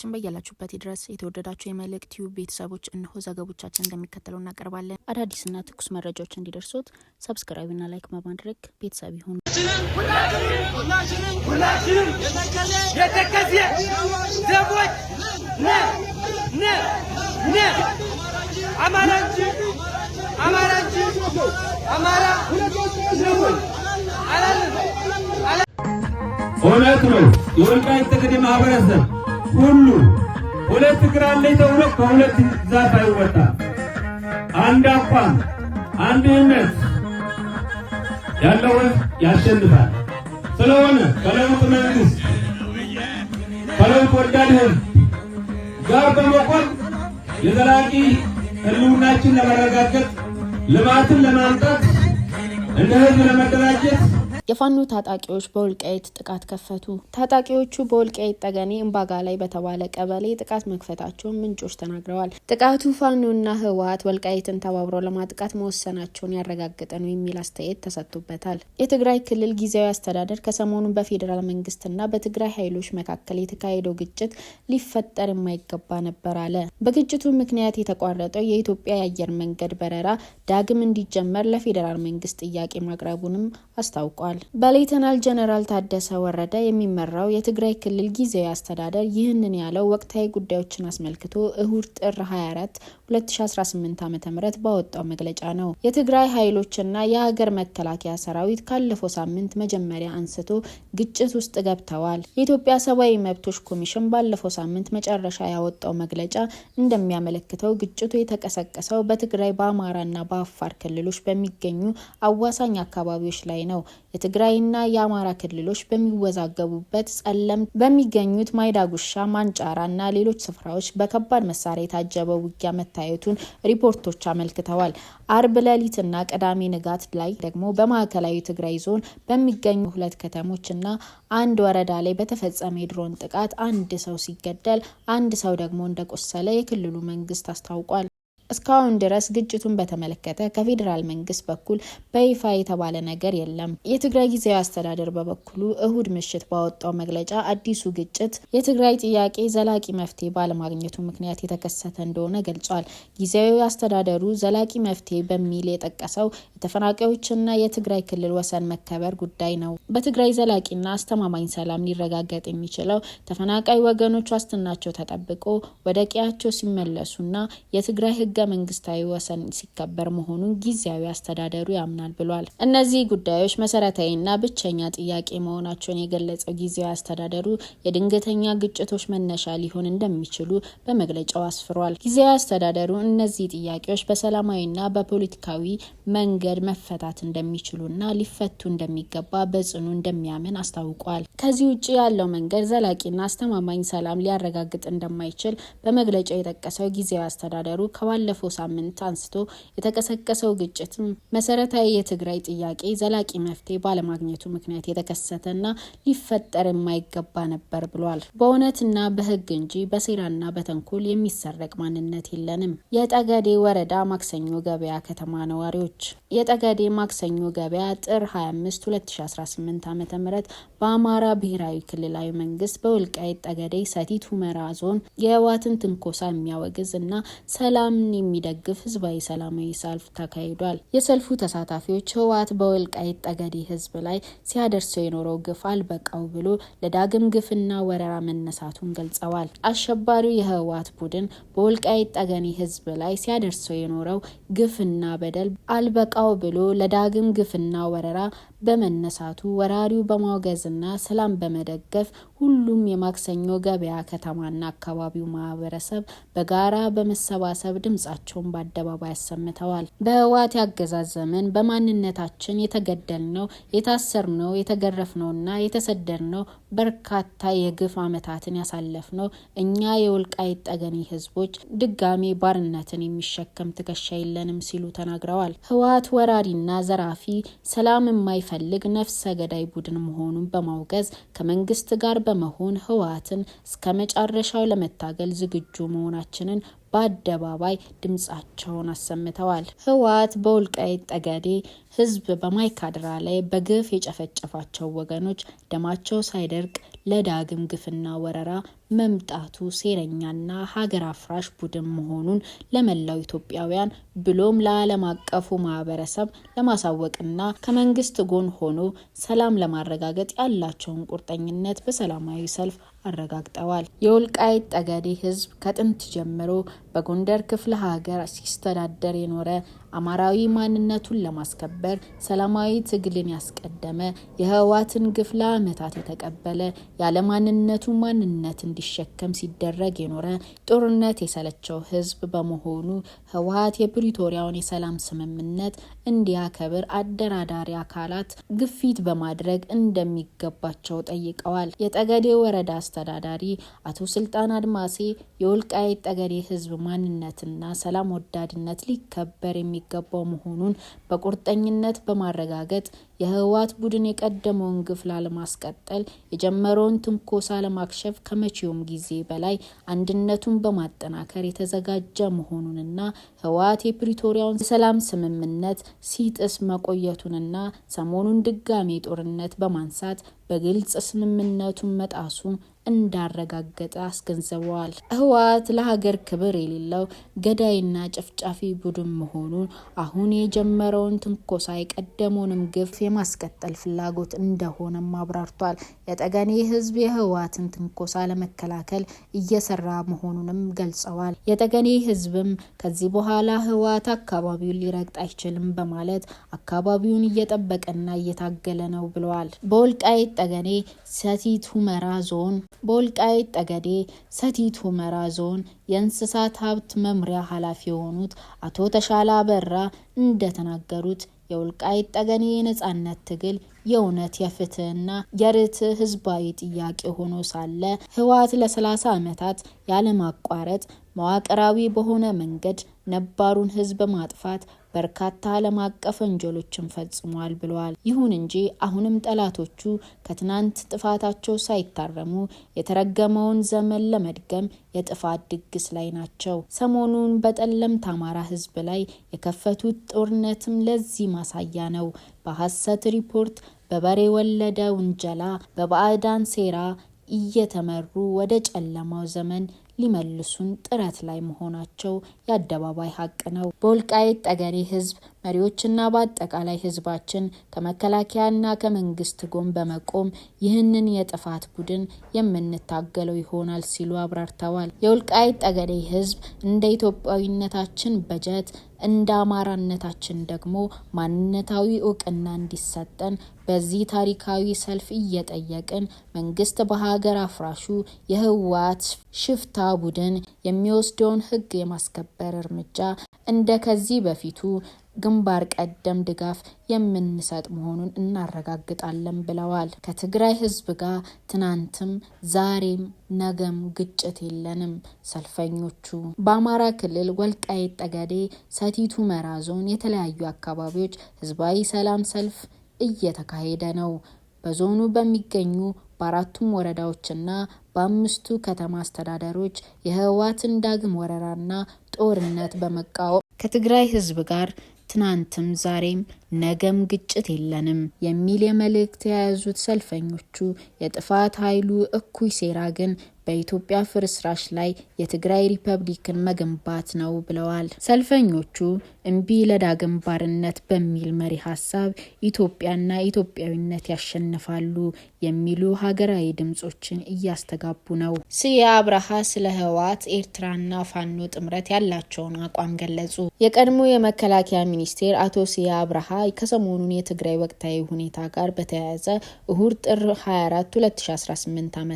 ሰላምታችን በእያላችሁበት ድረስ የተወደዳችሁ የመልእክት ቲዩብ ቤተሰቦች እነሆ ዘገቦቻችን እንደሚከተለው እናቀርባለን። አዳዲስና ትኩስ መረጃዎች እንዲደርሱት ሰብስክራይብና ላይክ በማድረግ ቤተሰብ ይሁኑ። ሁላችንም የተከዜ ዘቦች አማራ እውነት ነው። የወልቃይት ጠገዴ ማህበረሰብ ሁሉ ሁለት እግር አለኝ ተብሎ ከሁለት ዛፍ አይወጣም። አንድ አቋም፣ አንድ እምነት ያለው ያሸንፋል። ስለሆነ ከለውጥ መንግስት ከለውጥ ወዳድ ህዝብ ጋር በመቆም የዘላቂ ህልውናችን ለማረጋገጥ ልማትን ለማምጣት እንደ ህዝብ ለመደራጀት የፋኖ ታጣቂዎች በወልቃይት ጥቃት ከፈቱ። ታጣቂዎቹ በወልቃይት ጠገኔ እምባጋላይ በተባለ ቀበሌ ጥቃት መክፈታቸውን ምንጮች ተናግረዋል። ጥቃቱ ፋኖና ህወሓት ወልቃይትን ተባብረው ለማጥቃት መወሰናቸውን ያረጋገጠ ነው የሚል አስተያየት ተሰጥቶበታል። የትግራይ ክልል ጊዜያዊ አስተዳደር ከሰሞኑ በፌዴራል መንግስትና በትግራይ ኃይሎች መካከል የተካሄደው ግጭት ሊፈጠር የማይገባ ነበር አለ። በግጭቱ ምክንያት የተቋረጠው የኢትዮጵያ የአየር መንገድ በረራ ዳግም እንዲጀመር ለፌዴራል መንግስት ጥያቄ ማቅረቡንም አስታውቋል። በሌተናል ጀነራል ታደሰ ወረደ የሚመራው የትግራይ ክልል ጊዜያዊ አስተዳደር ይህንን ያለው ወቅታዊ ጉዳዮችን አስመልክቶ እሁድ ጥር 24 2018 ዓ.ም ባወጣው መግለጫ ነው። የትግራይ ኃይሎችና የሀገር መከላከያ ሰራዊት ካለፈው ሳምንት መጀመሪያ አንስቶ ግጭት ውስጥ ገብተዋል። የኢትዮጵያ ሰብአዊ መብቶች ኮሚሽን ባለፈው ሳምንት መጨረሻ ያወጣው መግለጫ እንደሚያመለክተው ግጭቱ የተቀሰቀሰው በትግራይ በአማራና በአፋር ክልሎች በሚገኙ አዋሳኝ አካባቢዎች ላይ ነው። የትግራይና የአማራ ክልሎች በሚወዛገቡበት ጸለም በሚገኙት ማይዳጉሻ፣ ማንጫራና ሌሎች ስፍራዎች በከባድ መሳሪያ የታጀበው ውጊያ መታየቱን ሪፖርቶች አመልክተዋል። አርብ ሌሊትና ቅዳሜ ንጋት ላይ ደግሞ በማዕከላዊ ትግራይ ዞን በሚገኙ 2 ከተሞችና አንድ ወረዳ ላይ በተፈጸመ የድሮን ጥቃት አንድ ሰው ሲገደል አንድ ሰው ደግሞ እንደቆሰለ የክልሉ መንግስት አስታውቋል። እስካሁን ድረስ ግጭቱን በተመለከተ ከፌዴራል መንግስት በኩል በይፋ የተባለ ነገር የለም። የትግራይ ጊዜያዊ አስተዳደር በበኩሉ እሁድ ምሽት ባወጣው መግለጫ አዲሱ ግጭት የትግራይ ጥያቄ ዘላቂ መፍትሄ ባለማግኘቱ ምክንያት የተከሰተ እንደሆነ ገልጿል። ጊዜያዊ አስተዳደሩ ዘላቂ መፍትሄ በሚል የጠቀሰው የተፈናቃዮችና የትግራይ ክልል ወሰን መከበር ጉዳይ ነው። በትግራይ ዘላቂና አስተማማኝ ሰላም ሊረጋገጥ የሚችለው ተፈናቃይ ወገኖች ዋስትናቸው ተጠብቆ ወደ ቀያቸው ሲመለሱና የትግራይ ህገ መንግስታዊ ወሰን ሲከበር መሆኑን ጊዜያዊ አስተዳደሩ ያምናል ብሏል። እነዚህ ጉዳዮች መሰረታዊና ብቸኛ ጥያቄ መሆናቸውን የገለጸው ጊዜያዊ አስተዳደሩ የድንገተኛ ግጭቶች መነሻ ሊሆን እንደሚችሉ በመግለጫው አስፍሯል። ጊዜያዊ አስተዳደሩ እነዚህ ጥያቄዎች በሰላማዊና በፖለቲካዊ መንገድ መፈታት እንደሚችሉና ሊፈቱ እንደሚገባ በጽኑ እንደሚያምን አስታውቋል። ከዚህ ውጪ ያለው መንገድ ዘላቂና አስተማማኝ ሰላም ሊያረጋግጥ እንደማይችል በመግለጫው የጠቀሰው ጊዜያዊ አስተዳደሩ ባለፈው ሳምንት አንስቶ የተቀሰቀሰው ግጭት መሰረታዊ የትግራይ ጥያቄ ዘላቂ መፍትሄ ባለማግኘቱ ምክንያት የተከሰተና ሊፈጠር የማይገባ ነበር ብሏል። በእውነትና በህግ እንጂ በሴራና በተንኮል የሚሰረቅ ማንነት የለንም። የጠገዴ ወረዳ ማክሰኞ ገበያ ከተማ ነዋሪዎች የጠገዴ ማክሰኞ ገበያ ጥር 25 2018 ዓ.ም በአማራ ብሔራዊ ክልላዊ መንግስት በወልቃይት ጠገዴ ሰቲት ሁመራ ዞን የህወሓትን ትንኮሳ የሚያወግዝ እና ሰላም የሚደግፍ ህዝባዊ ሰላማዊ ሰልፍ ተካሂዷል። የሰልፉ ተሳታፊዎች ህወሓት በወልቃይት ጠገዴ ህዝብ ላይ ሲያደርሰው የኖረው ግፍ አልበቃው ብሎ ለዳግም ግፍና ወረራ መነሳቱን ገልጸዋል። አሸባሪው የህወሓት ቡድን በወልቃይት ጠገዴ ህዝብ ላይ ሲያደርሰው የኖረው ግፍና በደል አልበቃው ብሎ ለዳግም ግፍና ወረራ በመነሳቱ ወራሪው በማውገዝና ሰላም በመደገፍ ሁሉም የማክሰኞ ገበያ ከተማና አካባቢው ማህበረሰብ በጋራ በመሰባሰብ ድምጻቸውን በአደባባይ አሰምተዋል። በህወሓት ያገዛዝ ዘመን በማንነታችን የተገደልነው፣ የታሰርነው፣ የተገረፍነውና የተሰደድነው በርካታ የግፍ ዓመታትን ያሳለፍነው እኛ የወልቃይት ጠገዴ ህዝቦች ድጋሜ ባርነትን የሚሸከም ትከሻ የለንም ሲሉ ተናግረዋል። ህወሓት ወራሪና ዘራፊ ሰላም የማይፈልግ ነፍሰ ገዳይ ቡድን መሆኑን በማውገዝ ከመንግስት ጋር በመሆን ህወሓትን እስከ መጨረሻው ለመታገል ዝግጁ መሆናችንን በአደባባይ ድምጻቸውን አሰምተዋል። ህወሓት በወልቃይት ጠገዴ ህዝብ በማይካድራ ላይ በግፍ የጨፈጨፋቸው ወገኖች ደማቸው ሳይደርቅ ለዳግም ግፍና ወረራ መምጣቱ ሴረኛና ሀገር አፍራሽ ቡድን መሆኑን ለመላው ኢትዮጵያውያን ብሎም ለዓለም አቀፉ ማህበረሰብ ለማሳወቅና ከመንግስት ጎን ሆኖ ሰላም ለማረጋገጥ ያላቸውን ቁርጠኝነት በሰላማዊ ሰልፍ አረጋግጠዋል። የወልቃይት ጠገዴ ህዝብ ከጥንት ጀምሮ በጎንደር ክፍለ ሀገር ሲስተዳደር የኖረ አማራዊ ማንነቱን ለማስከበር ሰላማዊ ትግልን ያስቀደመ የህወሓትን ግፍ ለዓመታት የተቀበለ ያለ ማንነቱ ማንነት እንዲሸከም ሲደረግ የኖረ ጦርነት የሰለቸው ህዝብ በመሆኑ ህወሓት የፕሪቶሪያውን የሰላም ስምምነት እንዲያከብር አደራዳሪ አካላት ግፊት በማድረግ እንደሚገባቸው ጠይቀዋል። የጠገዴ ወረዳ አስተዳዳሪ አቶ ስልጣን አድማሴ የወልቃይት ጠገዴ ህዝብ ማንነትና ሰላም ወዳድነት ሊከበር የሚገባው መሆኑን በቁርጠኝነት በማረጋገጥ የህወሓት ቡድን የቀደመውን ግፍ ላለማስቀጠል የጀመረውን ትንኮሳ ለማክሸፍ ከመቼውም ጊዜ በላይ አንድነቱን በማጠናከር የተዘጋጀ መሆኑንና ህወሓት የፕሪቶሪያውን የሰላም ስምምነት ሲጥስ መቆየቱንና ሰሞኑን ድጋሜ ጦርነት በማንሳት በግልጽ ስምምነቱን መጣሱ እንዳረጋገጠ አስገንዝበዋል። ህወሓት ለሀገር ክብር የሌለው ገዳይና ጨፍጫፊ ቡድን መሆኑን አሁን የጀመረውን ትንኮሳ የቀደመውንም ግፍ የማስቀጠል ፍላጎት እንደሆነም አብራርቷል። የጠገዴ ህዝብ የህወሓትን ትንኮሳ ለመከላከል እየሰራ መሆኑንም ገልጸዋል። የጠገዴ ህዝብም ከዚህ በኋላ ህወሓት አካባቢውን ሊረግጥ አይችልም በማለት አካባቢውን እየጠበቀና እየታገለ ነው ብለዋል። በወልቃይት ጠገዴ ሰቲት ሁመራ ዞን የእንስሳት ሀብት መምሪያ ኃላፊ የሆኑት አቶ ተሻላ በራ እንደተናገሩት የወልቃይት ጠገዴ የነጻነት ትግል የእውነት የፍትህና የርትዕ ህዝባዊ ጥያቄ ሆኖ ሳለ ህወሓት ለ30 ዓመታት ያለማቋረጥ መዋቅራዊ በሆነ መንገድ ነባሩን ህዝብ ማጥፋት በርካታ ዓለም አቀፍ ወንጀሎችን ፈጽሟል ብለዋል። ይሁን እንጂ አሁንም ጠላቶቹ ከትናንት ጥፋታቸው ሳይታረሙ የተረገመውን ዘመን ለመድገም የጥፋት ድግስ ላይ ናቸው። ሰሞኑን በጠለምት አማራ ህዝብ ላይ የከፈቱት ጦርነትም ለዚህ ማሳያ ነው። በሐሰት ሪፖርት፣ በበሬ ወለደ ውንጀላ፣ በባዕዳን ሴራ እየተመሩ ወደ ጨለማው ዘመን ሊመልሱን ጥረት ላይ መሆናቸው የአደባባይ ሀቅ ነው። በወልቃይት ጠገዴ ህዝብ መሪዎችና በአጠቃላይ ህዝባችን ከመከላከያና ከመንግስት ጎን በመቆም ይህንን የጥፋት ቡድን የምንታገለው ይሆናል ሲሉ አብራርተዋል። የወልቃይት ጠገዴ ህዝብ እንደ ኢትዮጵያዊነታችን በጀት እንደ አማራነታችን ደግሞ ማንነታዊ እውቅና እንዲሰጠን በዚህ ታሪካዊ ሰልፍ እየጠየቅን መንግስት በሀገር አፍራሹ የህወሓት ሽፍታ ቡድን የሚወስደውን ህግ የማስከበር እርምጃ እንደ ከዚህ በፊቱ ግንባር ቀደም ድጋፍ የምንሰጥ መሆኑን እናረጋግጣለን ብለዋል። ከትግራይ ህዝብ ጋር ትናንትም ዛሬም ነገም ግጭት የለንም። ሰልፈኞቹ በአማራ ክልል ወልቃይት ጠገዴ ሰቲት ሁመራ ዞን የተለያዩ አካባቢዎች ህዝባዊ ሰላም ሰልፍ እየተካሄደ ነው። በዞኑ በሚገኙ በአራቱም ወረዳዎችና በአምስቱ ከተማ አስተዳደሮች የህወሓትን ዳግም ወረራና ጦርነት በመቃወም ከትግራይ ህዝብ ጋር ትናንትም ዛሬም ነገም ግጭት የለንም የሚል የመልእክት የያዙት ሰልፈኞቹ የጥፋት ኃይሉ እኩይ ሴራ ግን በኢትዮጵያ ፍርስራሽ ላይ የትግራይ ሪፐብሊክን መገንባት ነው ብለዋል። ሰልፈኞቹ እምቢ ለዳግም ባርነት በሚል መሪ ሀሳብ ኢትዮጵያና ኢትዮጵያዊነት ያሸንፋሉ የሚሉ ሀገራዊ ድምጾችን እያስተጋቡ ነው። ስዬ አብርሃ ስለ ህወሓት ኤርትራና ፋኖ ጥምረት ያላቸውን አቋም ገለጹ። የቀድሞ የመከላከያ ሚኒስቴር አቶ ስዬ አብርሃ ከሰሞኑን የትግራይ ወቅታዊ ሁኔታ ጋር በተያያዘ እሁድ ጥር 24 2018 ዓ.ም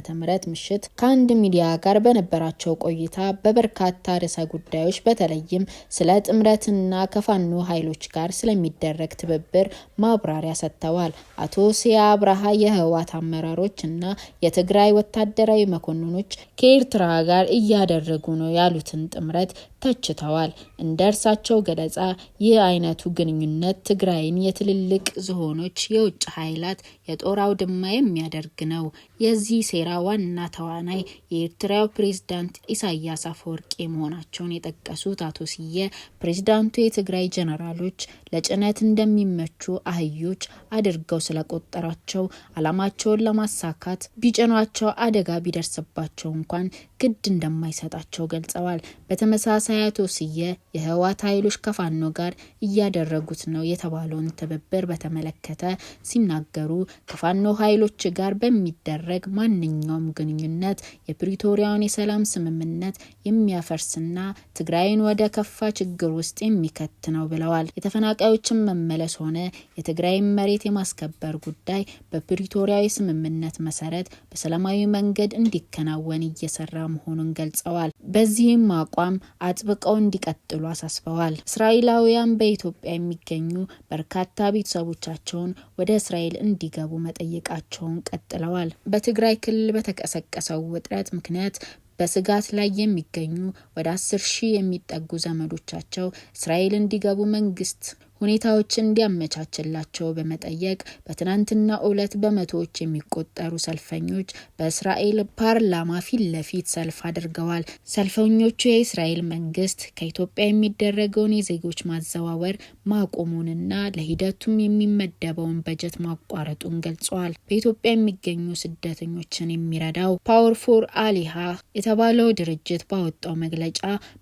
ምሽት ከአንድ ሚዲያ ጋር በነበራቸው ቆይታ በበርካታ ርዕሰ ጉዳዮች በተለይም ስለ ጥምረትና ከፋኖ ኃይሎች ጋር ስለሚደረግ ትብብር ማብራሪያ ሰጥተዋል። አቶ ስዬ አብርሃ የህወሓት አመራሮች እና የትግራይ ወታደራዊ መኮንኖች ከኤርትራ ጋር እያደረጉ ነው ያሉትን ጥምረት ተችተዋል። እንደ እርሳቸው ገለጻ ይህ አይነቱ ግንኙነት ትግራይን የትልልቅ ዝሆኖች የውጭ ኃይላት የጦር አውድማ የሚያደርግ ነው። የዚህ ሴራ ዋና ተዋናይ የኤርትራው ፕሬዝዳንት ኢሳያስ አፈወርቂ መሆናቸውን የጠቀሱት አቶ ስዬ ፕሬዝዳንቱ የትግራይ ጀነራሎች ለጭነት እንደሚመቹ አህዮች አድርገው ስለቆጠሯቸው ዓላማቸውን ለማሳካት ቢጭኗቸው አደጋ ቢደርስባቸው እንኳን ግድ እንደማይሰጣቸው ገልጸዋል። በተመሳሳይ አቶ ስዬ የህወሓት ኃይሎች ከፋኖ ጋር እያደረጉት ነው የተባለውን ትብብር በተመለከተ ሲናገሩ ከፋኖ ኃይሎች ጋር በሚደረግ ማንኛውም ግንኙነት የፕሪቶሪያውን የሰላም ስምምነት የሚያፈርስና ትግራይን ወደ ከፋ ችግር ውስጥ የሚከት ነው ብለዋል። የተፈናቃዮችን መመለስ ሆነ የትግራይን መሬት የማስከበር ጉዳይ በፕሪቶሪያዊ ስምምነት መሰረት በሰላማዊ መንገድ እንዲከናወን እየሰራ መሆኑን ገልጸዋል። በዚህም አቋም አጥብቀው እንዲቀጥሉ አሳስበዋል። እስራኤላውያን በኢትዮጵያ የሚገኙ በርካታ ቤተሰቦቻቸውን ወደ እስራኤል እንዲገቡ መጠየቃቸውን ቀጥለዋል። በትግራይ ክልል በተቀሰቀሰው ውጥረት ምክንያት በስጋት ላይ የሚገኙ ወደ 10,000 የሚጠጉ ዘመዶቻቸው እስራኤል እንዲገቡ መንግስት ሁኔታዎችን እንዲያመቻችላቸው በመጠየቅ በትናንትና ዕለት በመቶዎች የሚቆጠሩ ሰልፈኞች በእስራኤል ፓርላማ ፊት ለፊት ሰልፍ አድርገዋል። ሰልፈኞቹ የእስራኤል መንግስት ከኢትዮጵያ የሚደረገውን የዜጎች ማዘዋወር ማቆሙንና ለሂደቱም የሚመደበውን በጀት ማቋረጡን ገልጸዋል። በኢትዮጵያ የሚገኙ ስደተኞችን የሚረዳው ፓወር ፎር አሊሃ የተባለው ድርጅት ባወጣው መግለጫ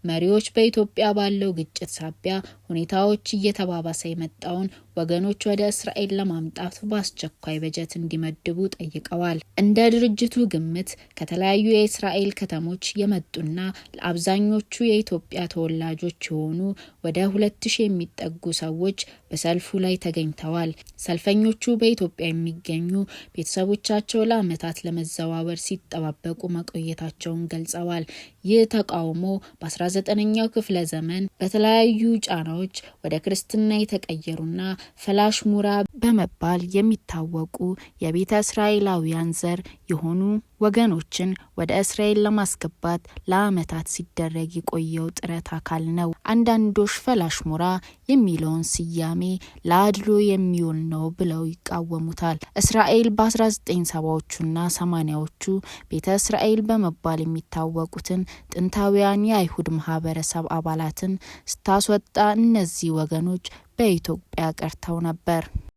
መሪዎች በኢትዮጵያ ባለው ግጭት ሳቢያ ሁኔታዎች እየተባባሰ የመጣውን ወገኖች ወደ እስራኤል ለማምጣት በአስቸኳይ በጀት እንዲመድቡ ጠይቀዋል። እንደ ድርጅቱ ግምት ከተለያዩ የእስራኤል ከተሞች የመጡና ለአብዛኞቹ የኢትዮጵያ ተወላጆች የሆኑ ወደ 2,000 የሚጠጉ ሰዎች በሰልፉ ላይ ተገኝተዋል። ሰልፈኞቹ በኢትዮጵያ የሚገኙ ቤተሰቦቻቸው ለዓመታት ለመዘዋወር ሲጠባበቁ መቆየታቸውን ገልጸዋል። ይህ ተቃውሞ በ19ኛው ክፍለ ዘመን በተለያዩ ጫናዎች ወደ ክርስትና የተቀየሩና ፈላሽ ሙራ በመባል የሚታወቁ የቤተ እስራኤላውያን ዘር የሆኑ ወገኖችን ወደ እስራኤል ለማስገባት ለዓመታት ሲደረግ የቆየው ጥረት አካል ነው። አንዳንዶች ፈላሽ ሙራ የሚለውን ስያሜ ለአድሎ የሚውል ነው ብለው ይቃወሙታል። እስራኤል በ1970ዎቹና 80ዎቹ ቤተ እስራኤል በመባል የሚታወቁትን ጥንታዊያን የአይሁድ ማህበረሰብ አባላትን ስታስወጣ እነዚህ ወገኖች በኢትዮጵያ ቀርተው ነበር።